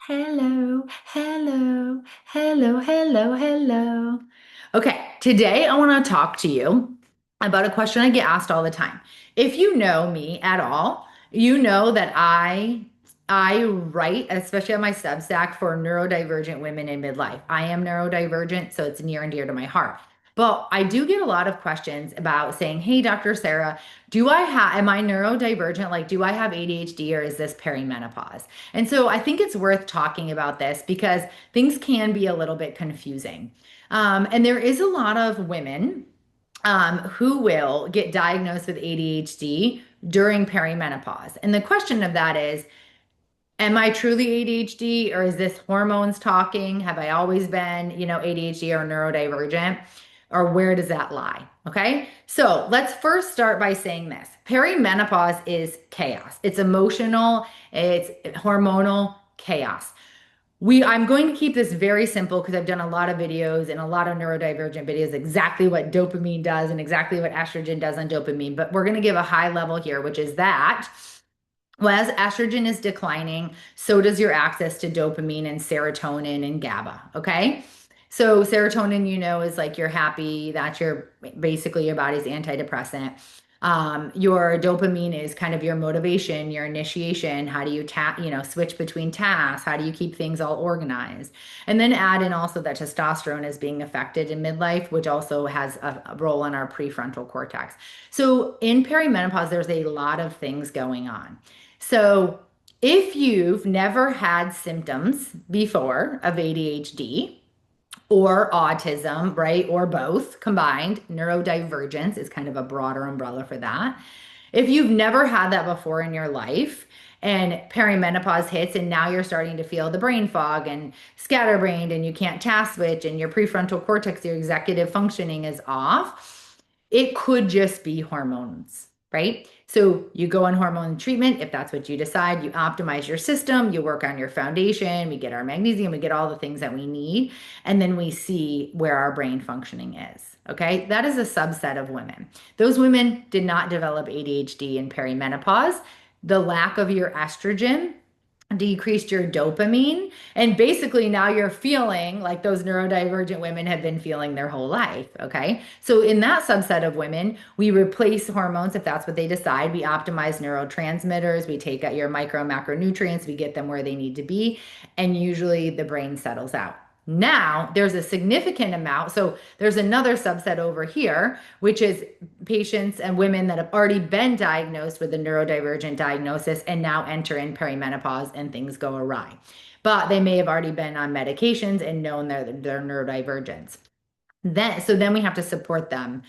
Hello, hello, hello, hello, hello. Okay, today I want to talk to you about a question I get asked all the time. If you know me at all, you know that I write, especially on my Substack, for neurodivergent women in midlife. I am neurodivergent, so it's near and dear to my heart. But I do get a lot of questions about saying, "Hey, Dr. Sarah, am I neurodivergent? Like, do I have ADHD or is this perimenopause?" And so I think it's worth talking about this because things can be a little bit confusing. And there is a lot of women who will get diagnosed with ADHD during perimenopause. And the question of that is, am I truly ADHD or is this hormones talking? Have I always been, ADHD or neurodivergent? Or where does that lie? Okay. So let's first start by saying this. Perimenopause is chaos. It's emotional, it's hormonal chaos. I'm going to keep this very simple because I've done a lot of videos and a lot of neurodivergent videos, exactly what dopamine does and exactly what estrogen does on dopamine. But we're going to give a high level here, which is that well, as estrogen is declining, so does your access to dopamine and serotonin and GABA. Okay. So serotonin, is like you're happy, that's basically your body's antidepressant. Your dopamine is kind of your motivation, your initiation. How do you switch between tasks? How do you keep things all organized? And then add in also that testosterone is being affected in midlife, which also has a role in our prefrontal cortex. So in perimenopause, there's a lot of things going on. So, if you've never had symptoms before of ADHD or autism, right, or both combined, neurodivergence is kind of a broader umbrella for that. If you've never had that before in your life and perimenopause hits and now you're starting to feel the brain fog and scatterbrained and you can't task switch and your prefrontal cortex, your executive functioning is off, it could just be hormones, right? So you go on hormone treatment if that's what you decide. You optimize your system, you work on your foundation, we get our magnesium, we get all the things that we need, and then we see where our brain functioning is. Okay, that is a subset of women. Those women did not develop ADHD in perimenopause. The lack of your estrogen decreased your dopamine, and basically now you're feeling like those neurodivergent women have been feeling their whole life. Okay, so in that subset of women, we replace hormones if that's what they decide. We optimize neurotransmitters, we take out your micro macronutrients, we get them where they need to be, and usually the brain settles out. Now there's a significant amount. So there's another subset over here, which is patients and women that have already been diagnosed with a neurodivergent diagnosis and now enter in perimenopause and things go awry. But they may have already been on medications and known their neurodivergence. So then we have to support them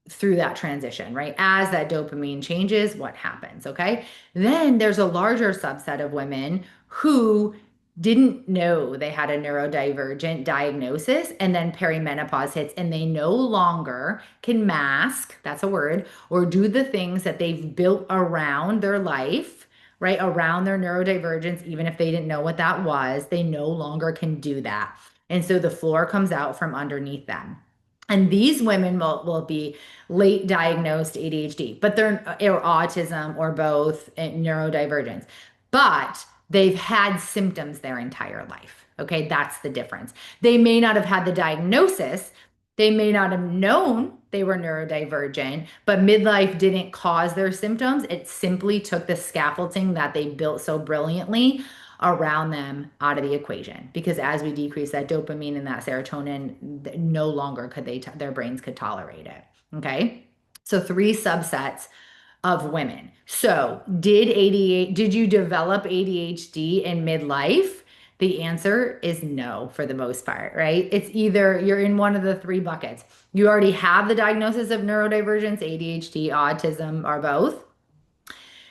through that transition, right? As that dopamine changes, what happens? Okay. Then there's a larger subset of women who didn't know they had a neurodivergent diagnosis, and then perimenopause hits, and they no longer can mask, that's a word, or do the things that they've built around their life, right? Around their neurodivergence, even if they didn't know what that was, they no longer can do that. And so the floor comes out from underneath them. And these women will be late diagnosed ADHD, but they're or autism or both neurodivergence. But they've had symptoms their entire life. Okay, that's the difference. They may not have had the diagnosis, they may not have known they were neurodivergent, but midlife didn't cause their symptoms. It simply took the scaffolding that they built so brilliantly around them out of the equation, because as we decrease that dopamine and that serotonin, no longer could their brains could tolerate it. Okay, so three subsets of women. So, did you develop ADHD in midlife? The answer is no for the most part, right? It's either you're in one of the three buckets. You already have the diagnosis of neurodivergence, ADHD, autism, or both,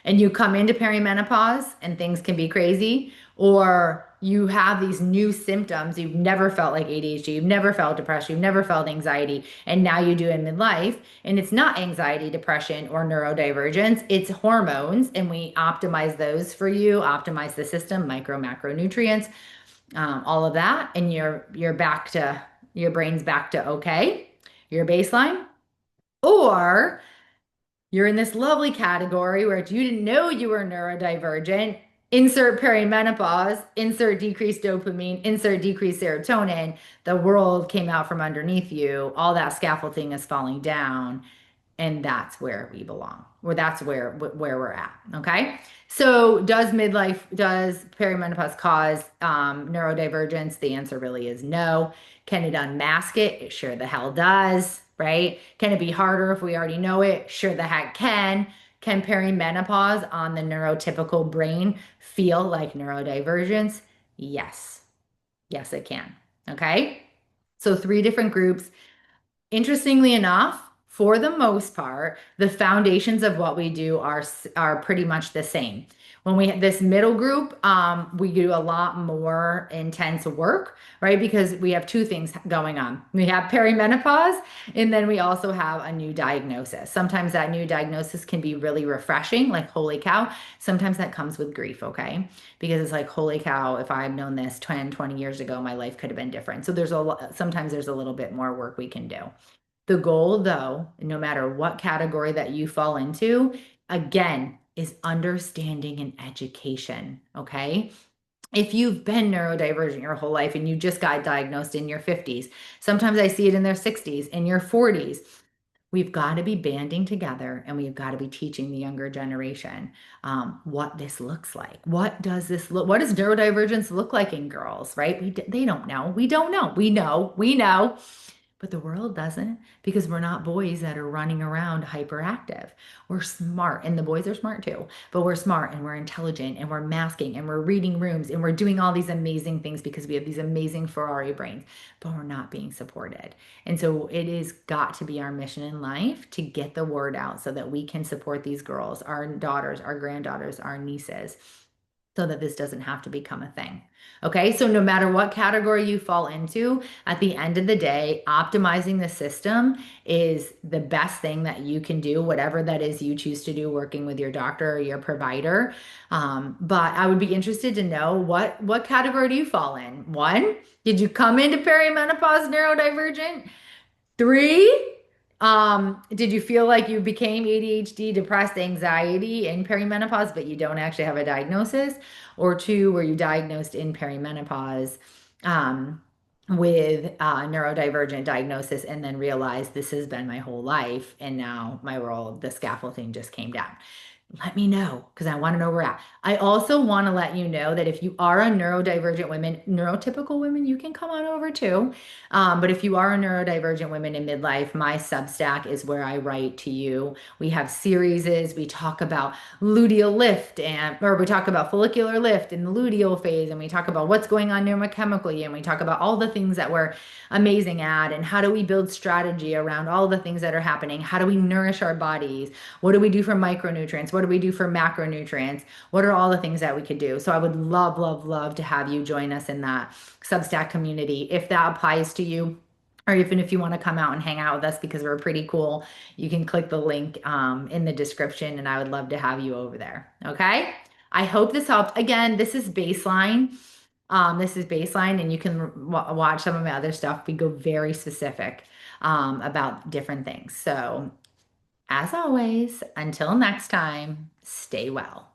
and you come into perimenopause and things can be crazy, or you have these new symptoms. You've never felt like ADHD, you've never felt depression, you've never felt anxiety, and now you do in midlife. And it's not anxiety, depression, or neurodivergence, it's hormones. And we optimize those for you, optimize the system, micro, macronutrients, all of that. And you're back to your brain's back to okay, your baseline. Or you're in this lovely category where you didn't know you were neurodivergent insert perimenopause, insert decreased dopamine, insert decreased serotonin. The world came out from underneath you. All that scaffolding is falling down, and that's where we belong. Or that's where we're at. Okay. So does perimenopause cause neurodivergence? The answer really is no. Can it unmask it? It sure the hell does, right? Can it be harder if we already know it? Sure the heck can. Can perimenopause on the neurotypical brain feel like neurodivergence? Yes. Yes, it can. Okay. So three different groups. Interestingly enough, for the most part, the foundations of what we do are pretty much the same. When we have this middle group, we do a lot more intense work, right? Because we have two things going on. We have perimenopause, and then we also have a new diagnosis. Sometimes that new diagnosis can be really refreshing, like, holy cow. Sometimes that comes with grief, okay? Because it's like, holy cow, if I had known this 10, 20 years ago, my life could have been different. So sometimes there's a little bit more work we can do. The goal, though, no matter what category that you fall into, again, is understanding and education. Okay. If you've been neurodivergent your whole life and you just got diagnosed in your 50s, sometimes I see it in their 60s, in your 40s. We've got to be banding together and we've got to be teaching the younger generation what this looks like. What does this look? What does neurodivergence look like in girls, right? They don't know. We don't know. We know. But the world doesn't because we're not boys that are running around hyperactive. We're smart, and the boys are smart too, but we're smart and we're intelligent and we're masking and we're reading rooms and we're doing all these amazing things because we have these amazing Ferrari brains, but we're not being supported. And so it is got to be our mission in life to get the word out so that we can support these girls, our daughters, our granddaughters, our nieces, so that this doesn't have to become a thing. Okay, so no matter what category you fall into, at the end of the day, optimizing the system is the best thing that you can do, whatever that is you choose to do, working with your doctor or your provider. But I would be interested to know what category do you fall in? One, did you come into perimenopause neurodivergent? Three, did you feel like you became ADHD, depressed, anxiety in perimenopause, but you don't actually have a diagnosis? Or two, were you diagnosed in perimenopause with neurodivergent diagnosis and then realized this has been my whole life and now my world, the scaffolding just came down? Let me know because I want to know where we're at. I also want to let you know that if you are a neurodivergent woman, neurotypical women, you can come on over too. But if you are a neurodivergent woman in midlife, my Substack is where I write to you. We have series, we talk about luteal lift or we talk about follicular lift in the luteal phase, and we talk about what's going on neurochemically, and we talk about all the things that we're amazing at, and how do we build strategy around all the things that are happening? How do we nourish our bodies? What do we do for micronutrients? What do we do for macronutrients? What are all the things that we could do? So I would love, love, love to have you join us in that Substack community. If that applies to you, or even if you want to come out and hang out with us because we're pretty cool, you can click the link in the description, and I would love to have you over there. Okay. I hope this helped. Again, this is baseline. This is baseline, and you can watch some of my other stuff. We go very specific about different things. So, as always, until next time, stay well.